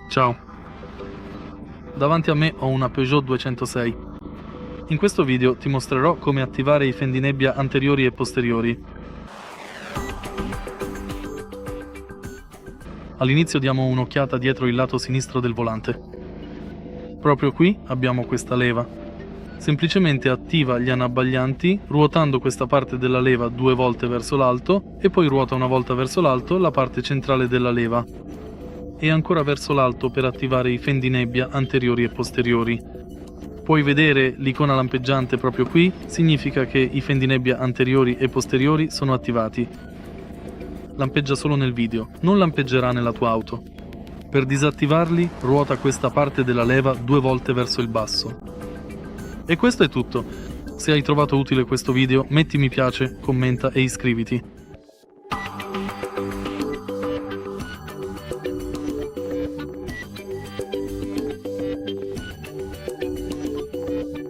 Ciao, davanti a me ho una Peugeot 206. In questo video ti mostrerò come attivare i fendinebbia anteriori e posteriori. All'inizio diamo un'occhiata dietro il lato sinistro del volante. Proprio qui abbiamo questa leva. Semplicemente attiva gli anabbaglianti ruotando questa parte della leva 2 volte verso l'alto e poi ruota una volta verso l'alto la parte centrale della leva e ancora verso l'alto per attivare i fendinebbia anteriori e posteriori. Puoi vedere l'icona lampeggiante proprio qui, significa che i fendinebbia anteriori e posteriori sono attivati. Lampeggia solo nel video, non lampeggerà nella tua auto. Per disattivarli ruota questa parte della leva 2 volte verso il basso. E questo è tutto. Se hai trovato utile questo video metti mi piace, commenta e iscriviti.